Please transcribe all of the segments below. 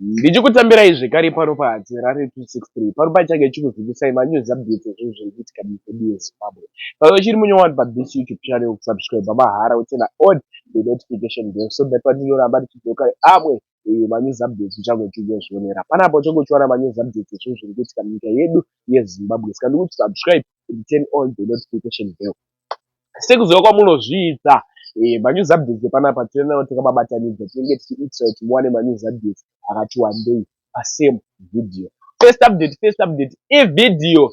Ndichikutambira zvekare pano paHadzirare 263 pano pachake chikuzivisai manews updates ezvinhu zviri kuitika munyika yedu yeZimbabwe. Pano chiri munyowani pa this YouTube channel kusubscribe mahara utena on the notification bell so that patinoramba tichidzoka amwe manews updates uchange uchizvionera. Panapo uchange uchiwana manews updates ezvinhu zviri kuitika munyika yedu yeZimbabwe. Saka ndikuti subscribe and turn on the notification bell. Sekuziva kwamunozviita manews updates panapa tinoona takababatanidza tinenge tichiitira kuti muwane manews updates akati wandei pasame video. First update ividhiyo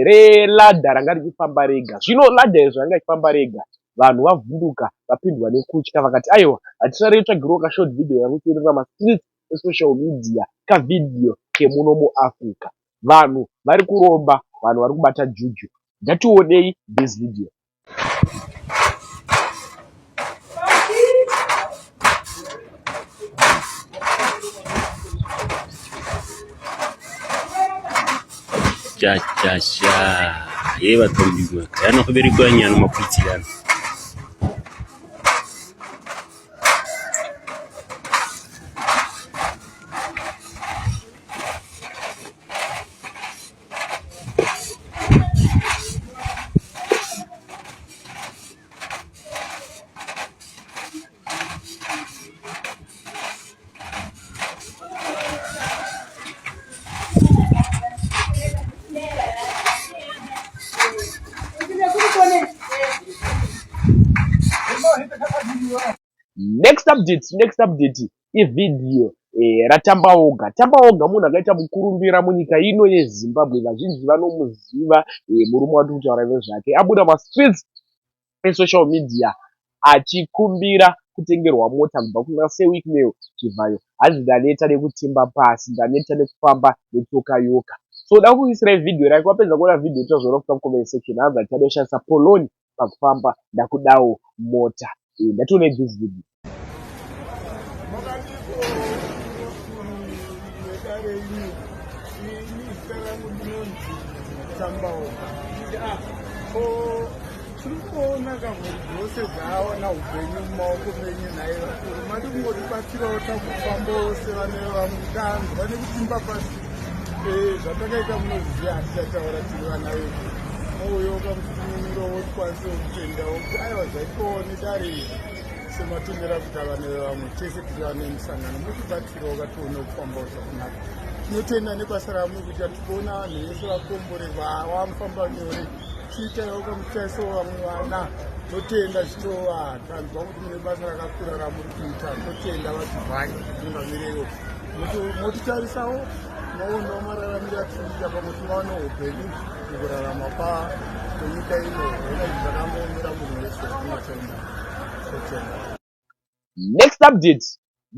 reladha ranga richifamba rega. Zvino ladha izvo ranga richifamba rega, vanhu vavhunduka vapindwa nekutya vakati aiwa hatisare kutsvagirawo kashort video yakuteerera mastreets esocial media kavidhiyo kemuno muAfrica. Vanhu vari kuromba, vanhu vari kubata juju. Ngatiwonei this video. Cha ye vatombiwa kana kuberekwa nyana makuitirana Next update ividhiyo raTambaoga. Tambaoga munhu akaita mukurumbira munyika ino yeZimbabwe. Vazhinji vanomuziva murume wati kutaura nezvake. Abuda mastreets esocial media achikumbira kutengerwa mota kubva kuna sewiki mail chivhayo. Hanzi ndaneta nekutimba pasi, ndaneta nekufamba netsoka yoka. So da kuisira video rake wapedza kuona video utazoona kuta comment section hanzi achada kushandisa poloni pakufamba ndakudawo mota. Ndatione this video. Turikuona kamuri dzose dzaona upenyu mumaoko menyu naye vakuru mati kungoribatsirawo takufambawo sevane vamutanzi vane kutimba pasi zvatakaita munoziva hatichataura tiri vana vedu mouyo kamutumirowo tikwanisewo kutendawo kuti aiwa zvaitooni dare sematendera kuti vane vamwe tese tiri vane musangano mutibatsirawo katione kufambawo zvakunaka. Tinotenda nebasa ramwe kuti hatikuona vanhu vese vakomborerwa wamufamba nyore chiitawo kamutaiso vamwe vana totenda chitova tanzwa kuti mune basa rakakura ramuri kuita totenda vachivhai tungamireyo motitarisawo maonawo mararamiro atiriita pamwe tivaone upenyu mukurarama kwenyika ino ona izvi zvakamboomera munhu wese tinotenda totenda.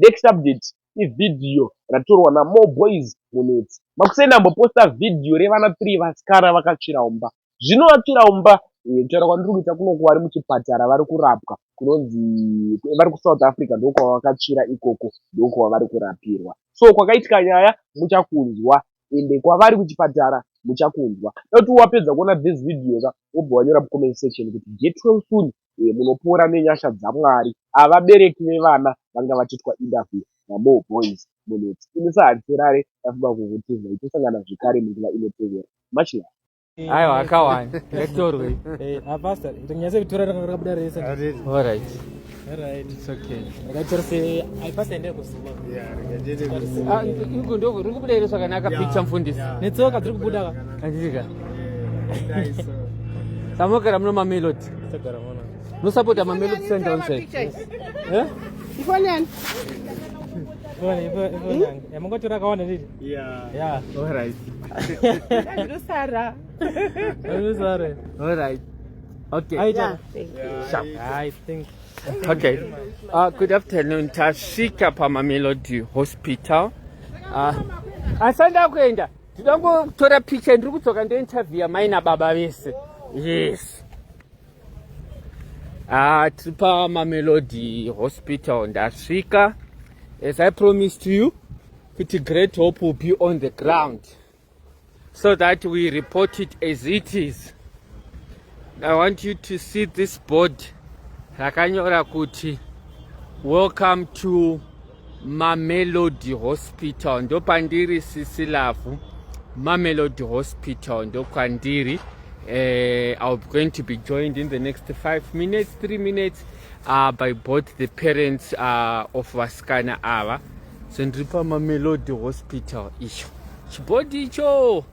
Next update ividhiyo ratorwa naMo Boys munetsi. Makuseni amboposta vidhiyo revana 3 vasikara vakatsvira umba. Zvino vatsvira umba kutaura kwandiri kuita kunoku vari muchipatara vari kurapwa kunonzi vari kuSouth Africa ndokwava vakatsvira ikoko ndokwava vari kurapirwa. So kwakaitika nyaya muchakunzwa ende kwavari kuchipatara muchakunzwa. Doti wapedza kuona this video wobva wanyora mucomment section kuti get well soon munopora nenyasha dzaMwari. Avabereki vevana vanga vachiitwa interview naMo Boys munetsi. Ini saHadzirare ndafunga kukuti zvaitosangana zvekare munguva inotevera. Much love. Aiwa akawanda ngatorwe pastor ndinyaze kutora rakabuda rese. All right it's okay akatora se pastor ende kusiba ndo rikubuda ire swakanaka picture mfundisi netsoka dziri kubuda ka anditika samokera muno mamelody sagara mona no support mamelody center onse ifanyani yamungotora kaona nditi yeah all right Sara. All right. Okay. I think. Okay. Good afternoon. Tashika paMamelodi Hospital. Asanda kuenda. Ndinongotora picture ndiri kutsoka ndo interview mai nababa vese. Yes. Tiri paMamelodi Hospital ndasvika. As I promised you, kuti Great Hope will be on the ground, so that we report it as it is. I want you to see this board rakanyora kuti welcome to Mamelodi Hospital ndo pandiri Sisilavu. Mamelodi Hospital ndo kwandiri. I'm going to be joined in the next 3 minutes by both the parents of vasikana ava. So ndiri paMamelodi Hospital icho. Chibodi icho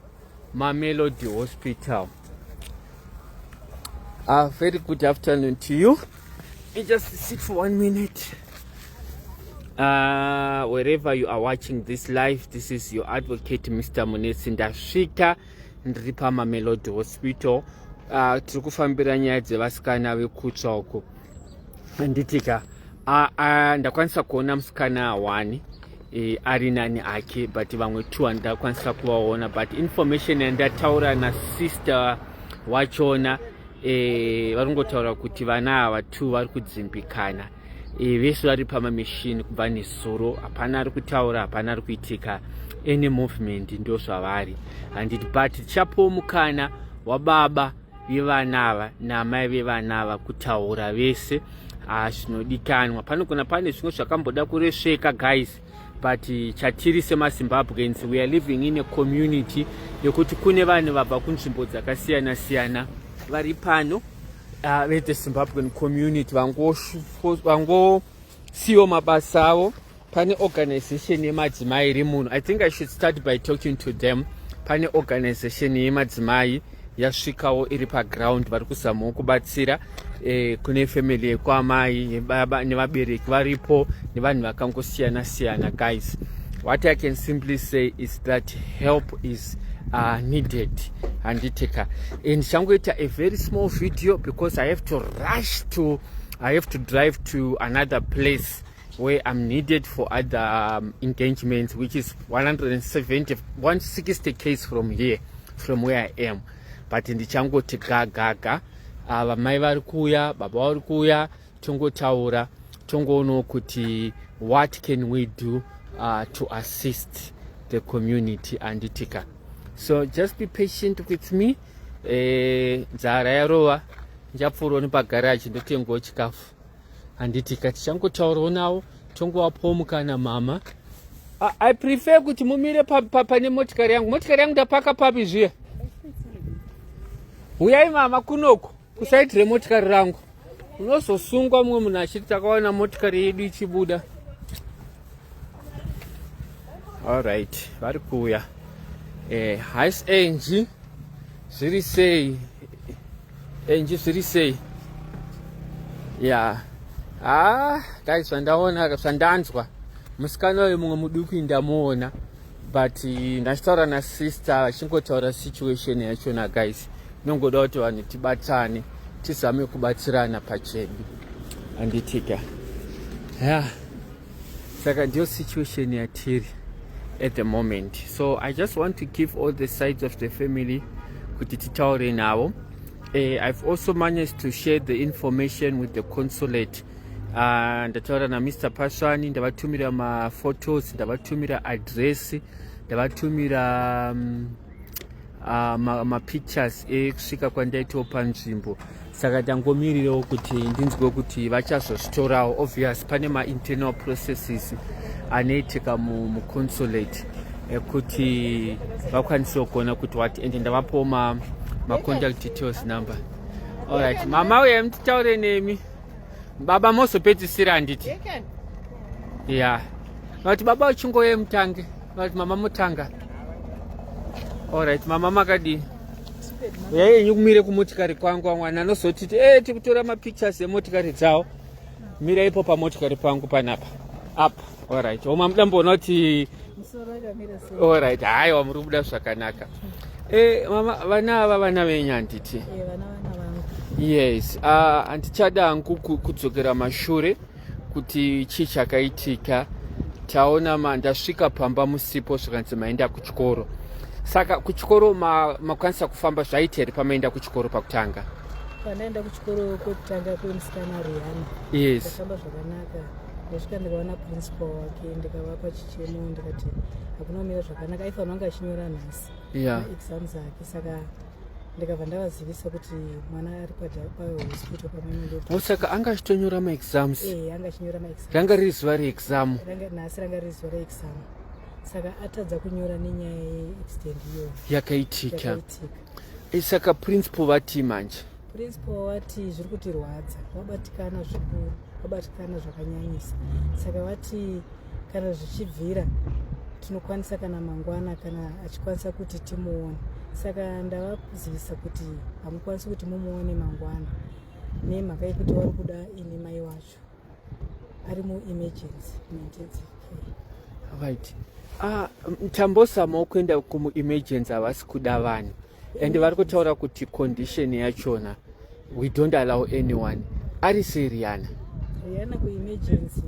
Mamelodi Hospital. Very good afternoon to you. You just sit for 1 minute. Wherever you are watching this live, this is your advocate Mr. Munetsi Ndasvika ndiri paMamelodi Hospital. Tiri kufambira nyaya dzevasikana vekutsva uko. Handitika ndakwanisa kuona musikana 1 ari nani ake, but vamwe 2 handakwanisa kuvaona, but information yandataura nasister wachona vari ngotaura kuti vana ava 2 vari kudzimbikana. Vese vari pamameshini kubva nezuro, hapana ari kutaura, hapana ari kuitika any movement, ndo zvavari. Handiti but tichapo mukana wababa vevana ava namai vevana ava kutaura vese zvinodikanwa. Panogona pane zvimwe zvakamboda kuresveka guys, but chatiri semaZimbabweans, we are living in a community yekuti kune vanhu vabva kunzvimbo dzakasiyana siyana vari pano. The Zimbabwean community vangosiyo mabasa avo. Pane organization yemadzimai iri muno. I think I should start by talking to them. Pane organization yemadzimai yasvikawo iri paground, vari kuzamawo kubatsira kune family yekwamai nevabereki varipo nevanhu vakangosiyana siyana guys. What I can simply say is that help is needed. Handiteka ndichangoita a very small video because I have to drive to another place where I'm needed for other engagements, which is 160 km from here, from where I am. But ndichangoti gaga vamai vari kuuya, baba vari kuuya, tongotaura tongoonawo kuti what can we do to assist the community. Handiteka, so just be patient with me. Nzara yarova, ndichapfuurawo nepagaraji ndotengawo chikafu. Handiteka, tichangotaurawo navo tongovapawo mukana mama. I prefer kuti mumire pane motikari yangu. Motikari yangu ndapaka papi zviya? Uyai mama kunoko kusaidire motikari rangu. Unozosungwa mumwe munhu achiti takawana motikari yedu ichibuda. Alright, vari kuuya. Hais Angie, zviri sei? Angie, zviri sei? Yeah. Guys, zvandanzwa musikana uyu mumwe muduku ndamuona, but ndachitaura nasister vachingotaura situation yachona guys. Nongoda kuti vanhu tibatsane, tizame kubatsirana pachedu. Handitika. Yeah. Saka ndiyo situation yatiri at the moment. So I just want to give all the sides of the family kuti titaure navo. I've also managed to share the information with the consulate. Ndataura na Mr. Paswani, ndavatumira ma-photos, ndavatumira address, ndavatumira ma-pictures ekusvika kwandaitawo panzvimbo. Saka ndangomirirewo kuti ndinzwe kuti vachazozvitorawo. Obvious pane ma-internal processes anoitika muconsulate ekuti vakwanisewo kuona kuti what, and ndavapawo ma-contact details number. Alright, mama uye mtitaure nemi. Baba mozopedzisira handiti? Yeah. Vati baba uchingoye mutange. Vati mama mutanga. Alright, mama makadi. Yeye kumire kumotikari kwangu mwana anozoti tikutora mapictures emotikari dzao. Mira ipo pa motikari pangu panapa. Apa. Alright. Oma mudamboona kuti alright, haiwa muri kubuda zvakanaka. Mama vana ava vana venyu handiti? Vana vangu. Yes, handichada hangu kudzokera mashure kuti chii chakaitika. Taona ndasvika pamba musipo zvikanzi maenda kuchikoro. Saka kuchikoro makwanisa kufamba zvaita here pamaenda kuchikoro pakutanga? Pandaenda kuchikoro kwekutanga kwemusikana Rihanna. Yes. Ndakafamba zvakanaka. Ndasvika ndikaona principal wake, ndikavapa chichemo ndikati hakuna kumira zvakanaka, aifanira kunge achinyora nhasi. Yeah. Exams ake, saka ndikabva ndavazivisa kuti mwana ari pahospital pamwe saka anga achitonyora maexams anga achinyora maexams ranga riri zuva reexam nhasi ranga riri zuva reexam saka atadza kunyora nenyaya yeextend iyo yakaitika saka principal vati manje principal wati zviri kutirwadza wabatikana zvikuru wabatikana zvakanyanyisa saka vati kana zvichibvira tinokwanisa kana mangwana kana achikwanisa kuti timuone saka ndavazivisa kuti hamukwanisi kuti mumuone mangwana nemhaka yekuti vari kuda ini mai wacho ari muemergency intensive care. Right. Tambosama kuenda kumu-emergency havasi kuda vanhu and vari kutaura kuti condition yachona we don't allow anyone. Ari sei Rihanna kuemergency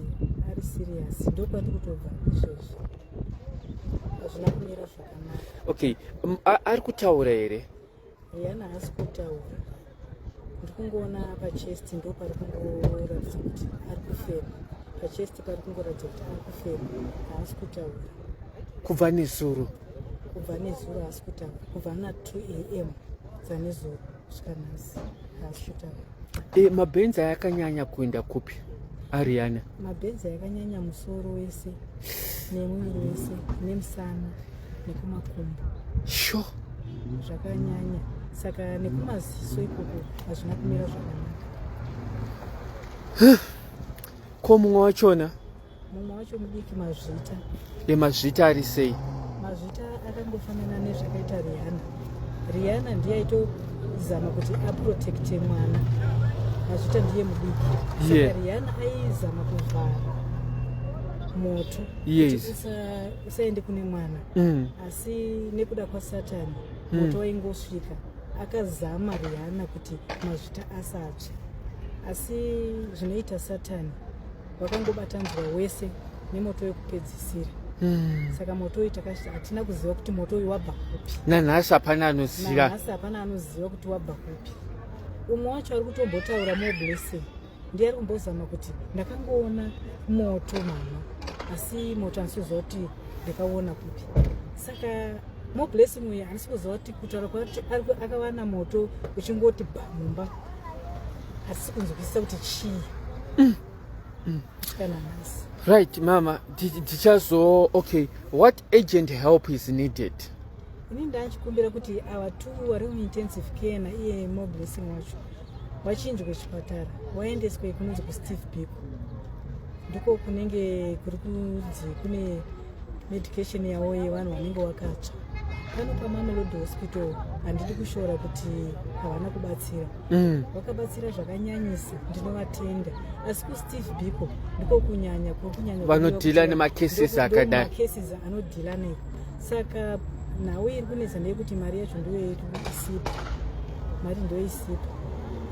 ari serious ndokwati kutobva izvozvi hazvina kumira zvakanaka. Okay, ari kutaura here? Rihanna haasi kutaura, ndiri kungoona pachest ndo pari kungoratidza kuti ari kufema, pachest pari kungoratidza kuti ari kufema, haasi kutaura. Kubva nezuro haasi kutaura, kubva na 2 AM dzanezuro kusvika nhasi haasi kutaura. Mabhenzi ayakanyanya kuenda kupi Rihanna? Mabhenzi ayakanyanya musoro wese nemuviri wese nemusana nekumakumbo. Sure. Zvakanyanya, saka nekumaziso ikoko hazvina kumira zvakanaka. Ko mumwe wachona? Mumwe wacho mudiki Mazvita. Mazvita ari sei? Mazvita akangofanana nezvakaita Rihanna. Rihanna ndiye aitozama kuti aprotekte mwana, Mazvita ndiye mudiki. Saka Rihanna aizama kuvhara moto kuti usaende kune mwana, asi nekuda kwaSatani moto waingosvika, akazama Rihanna kuti Mazvita asatsve, asi zvinoita Satani wakangobatanzwa wese nemoto wekupedzisira. Saka moto uyu hatina kuziva kuti moto uyu wabva kupi. Nanhasi hapana anoziva. Kuti wabva kupi. Umwe wacho ari kutombotaura moblessing ndiye ari kumbozama kuti ndakangoona moto mama, asi moto handisiziva kuti ndakaona kupi. Saka moblessing uyu handisi kuziva kuti kutaura kwati akawana moto uchingoti bhamumba, hatisi kunzwisisa kuti chii. Right, mama, okay, what urgent help is needed? Ini ndachikumbira kuti ava tu vari muintensive care naiye moblessing wacho vachinjwe chipatara vaendeswe kunonzi kuSteve Biko, ndiko kunenge kuri kunzi kune medication yavo yevanhu vanenge vakatsva. Pano paMamelodi Hospital handidi kushora kuti havana kubatsira, vakabatsira zvakanyanyisa, ndinovatenda, asi kuSteve Biko ndiko kunyanya vanodhila nemacases akadai, macases anodhila nayo. Saka nawe iri kunetsa ndeyekuti mari yacho ndiyo isipo, mari ndiyo isipo.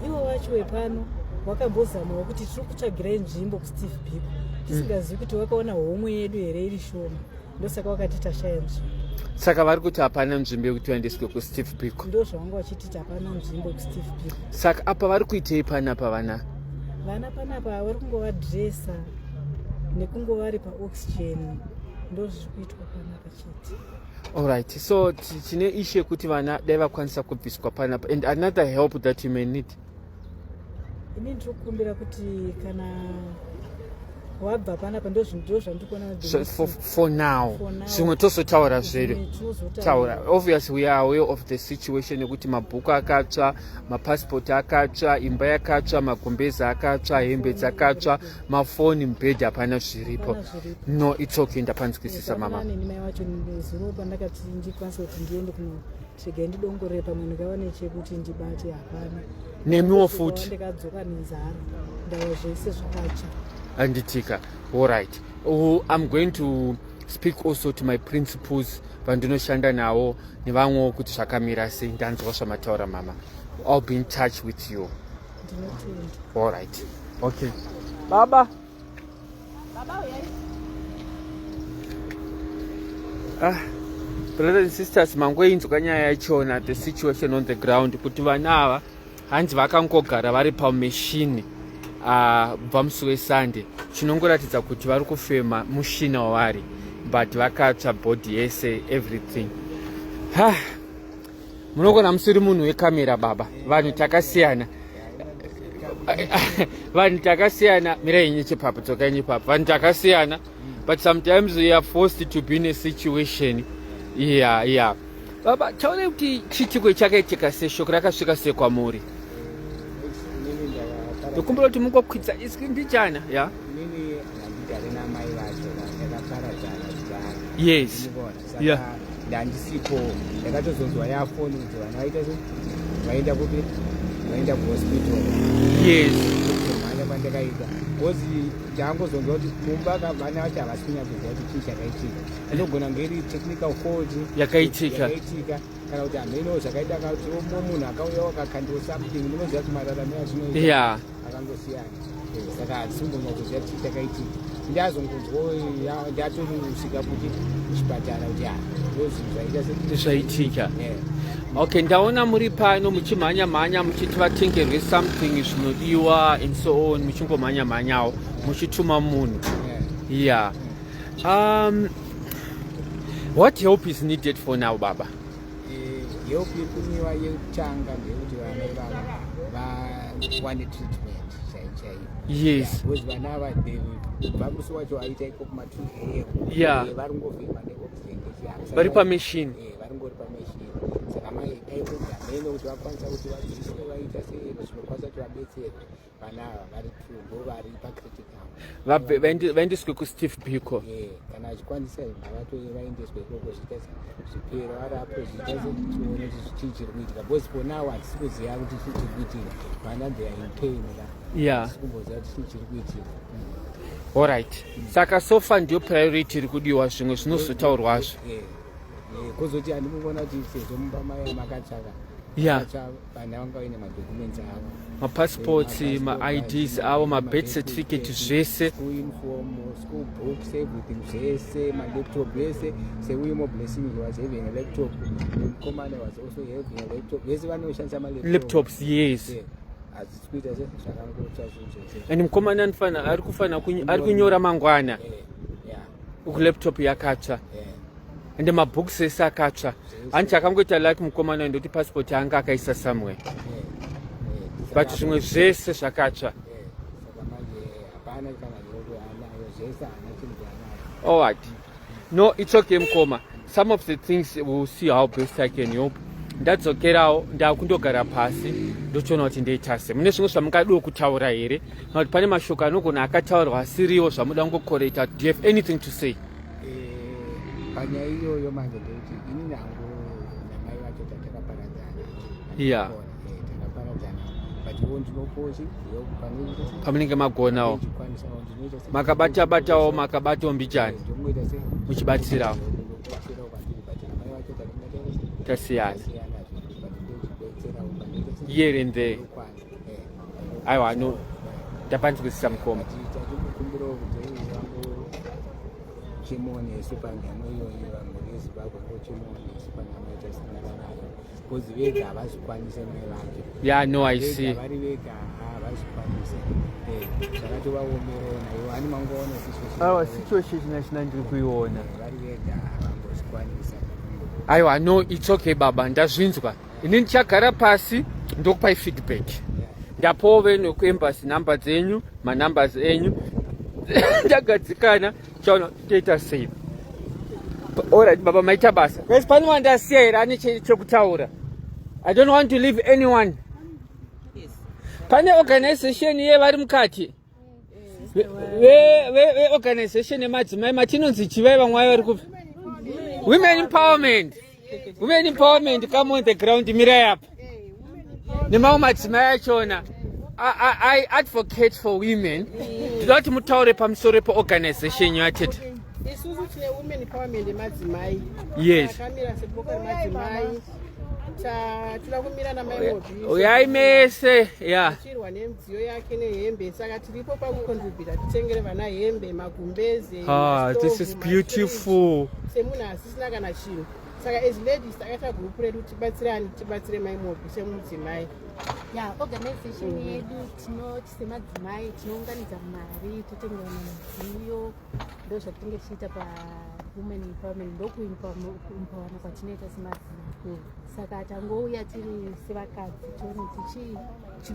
Ivo vacho vepano vakambozamawo kuti tiri kutsvagirai nzvimbo kuSteve Biko, tisingazivi kuti vakaona homwe yedu here iri shoma, ndosaka vakati tashaya nzvimbo. Saka vari kuti hapana nzvimbo yekuti vaendeswe kuSteve Biko? Ndo zvavanga vachiti hapana nzvimbo kuSteve Biko. Saka apa vari kuitei panapa vana panapa vari kungovadresa nekungovari paoxygen, ndo zviri kuitwa panapa chete. Alright, so tine ishe kuti vana dai vakwanisa kubviswa panapa. And another help that you may need? Ini ndiri kukumbira kuti kana wabva panapa ndo zvandikuona for now. Zvimwe tozotaura zvedu. Taura. Obviously we are aware of the situation yekuti mabhuku akatsva, mapassport akatsva, imba yakatsva, magumbeza akatsva, hembe dzakatsva, mafoni, mubhedhi hapana zviripo. No, it's okay, ndapanzwisisa mama. Neni mai wacho nezuro pandakati ndikwanisa kuti ndiende kunotsvega ndidongorere pamwe ndikava nechekuti ndibate hapana. Nemiwo futi. Ndikadzoka nenzara, ndava zvese zvakatsva. Anditika. All right. I'm going to speak also to my principals vandinoshanda navo nevamwewo kuti zvakamira sei. Ndanzwa zvamataura mama. I'll be in touch with you. All right. Okay. Baba. Brothers and sisters, mangoinzwa nyaya yachona, the situation on the ground, kuti vana ava hanzi vakangogara vari pameshini bva musi weSunday, chinongoratidza kuti vari kufema mushina wavari, but vakatsva body yese everything. munogona musiri munhu wekamera baba, vanhu takasiyana. Vanhu takasiyana, mirai nyechipapu, dzokai nyechipapu. Vanhu takasiyana, but sometimes we are forced to be in a situation. Yeah. Baba, taure kuti chiitiko chakaitika sei, shoko rakasvika sei kwamuri? Ndokumbira kuti mungokwidza iski mbichana, ya? Mimi ndandigare namai vacho vakaparadzana kudaro. Yes. Yeah. Ndandisipo ndakatozonzwa yafoni kuti vana vaita sei, vaenda kupi, vaenda kuhospital. Yes. Manya pandakaita kozi ndangozonzwa kuti kumba vana vacho havasina kuziva kuti chii chakaitika. Inogona ngeri technical fault yakaitika kana kuti hameno zvakaita kuti munhu akauya wakakandiwa something munoziva kuti mararame azvinoita. Yeah. Akangosiyana. Saka hatisingonwa kuziva chii chakaitika. Ndazongonzwa ndatorusvika kuti kuchipatara kuti zvaitika. Okay, ndaona muri pano muchimhanya-mhanya muchiti vatengerwe something zvinodiwa and so on, muchingomhanya-mhanyawo muchituma munhu. Yeah. What help is needed for now, Baba? Help irikumiwa yekutanga ndeyekuti vana ivava vawane treatment chaichaiyo. Yes. Because vana ava kubva musi wacho aita iko kuma2 Yeah. varingovhima neoxygen. Vari pamachine. Varingori pamachine. Saka mai aigameno kuti vakwanisa kuti vadzidziswe vaita sei zvinokwanisa kuti vabetsere vana ava vari true vari pacritical. Vaendeswe kuSteve Biko. Kana achikwanisa ngavatore vaendeswe ikoko zvipero vari apo zviita setione kuti chii chiri kuitika. Because for now hatisi kuziva kuti chii chiri kuitika. Vana they are in pain. Yeah. Hatisi kumboziva kuti chii chiri kuitika. Alright. Saka sofa ndio priority iri kudiwa, zvimwe zvinozotaurwazvo. Kozoti handimubona kuti sezvo mumba mai makatsvaka. Yeah. Vana vanga vaine madocuments avo. Mapassports, ma-IDs avo, ma-birth certificate zvese. School uniform, school books, everything zvese, ma-laptop zvese. Seuye Moblessing was having a laptop. The commander was also having a laptop. Vese vanoshandisa ma-laptop. Laptops, yes. Hazikuita zvakangotsa zvese. And mukomana ari kunyora mangwana. Kulaptop yakatsva. And mabooks ese akatsva. Hanchi akangoita like mukomana ndoti passport yanga akaisa somewhere. But zvimwe zvese zvakatsva. All right. No, it's okay, Mkoma. Some of the things we'll see how best I can help. Ndadzokerawo ndakundogara pasi ndochiona kuti ndeitase. Mune zvimwe zvamungadiwo kutaura here? Kuti pane mashoko anogona akataurwa asiriwo zvamuda kungokoreta. Do you have anything to say? Panyaya iyoyo manje ndekuti ini nangu namai vacho tatakaparadzana. Yeah. Takaparadzana. But iwo ndinopochi pamunenge magonawo makabata-batawo makabatawo mbichani muchibatsirawo tasiyana here and there. Aiwa, no, ndapanzwisisa Mkoma. Yeah, no, I see. Our situation is not kuiona. Aiwa, no, it's okay baba, ndazvinzwa. Ini ndichagara pasi ndokupai feedback. Ndapove nokuembassy number dzenyu, manumbers enyu. Ndagadzikana chaona toita sei. Alright baba, maita basa. Guys, pane wandasiya here ane chekutaura. I don't want to leave anyone. Yes. Pane organization yevari mukati. We organization yemadzimai matinonzi chivai vamwe vari kupi? Women empowerment. Women empowerment, come on the ground, mirai up. Nemamwe madzimai achona. I advocate for women. Ndoti mutaure pamusoro peorganization yatete. Isusu tine women empowerment yemadzimai. Yes. Takamira seboka remadzimai. Tira kumira namai Mobi. Uyai mese, yeah. Tichirwa nemidziyo yake nehembe. Saka tiripo pakukontribhuta titengere vana hembe, magumbeze. Ah, this is beautiful. Semunhu asisina kana chinhu. Saka as ladies takaita group redu tibatsirane, tibatsire mai Mobi semudzimai. ya organization yedu semadzimai tinounganidza mari totengerana midziyo ndo zvatinenge tichiita pawomen empowerment ndokuimpawana kwatinoita semadzimai saka tangouya tiri sevakadzi tione chiri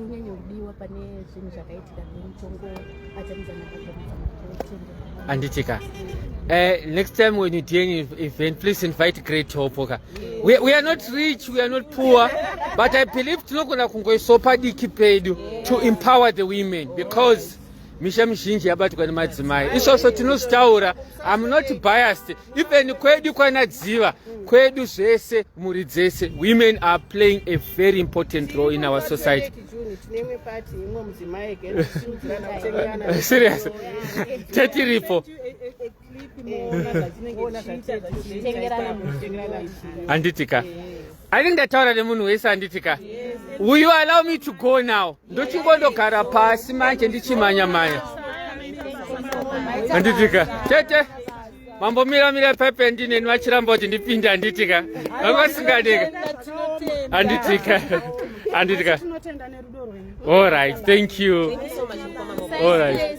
kunyanya kudiwa pane zvinhu zvakaitika nemutongo atamidzana Anditika. Next time when you do an event, please invite Great Hope. Okay? We are not rich, we are not poor, but I believe tinogona kungoisopa diki pedu to empower the women because misha mizhinji yabatwa nemadzimai. Isvosvo tinozitaura, I'm not biased. Even kwedu kwanadziva, kwedu zvese, muri dzese, women are playing a very important role in our society. Serious. Tetiripo. Anditika. I think that's all the moon is Anditika. Will you allow me to go now? Don't you want to carapasi manje ndichimanya manya? Anditika. Tete. Mambo mira pepe ndine nwachiramba kuti ndipinde Anditika. Vangasingadeka. Anditika. All right, thank you. All right.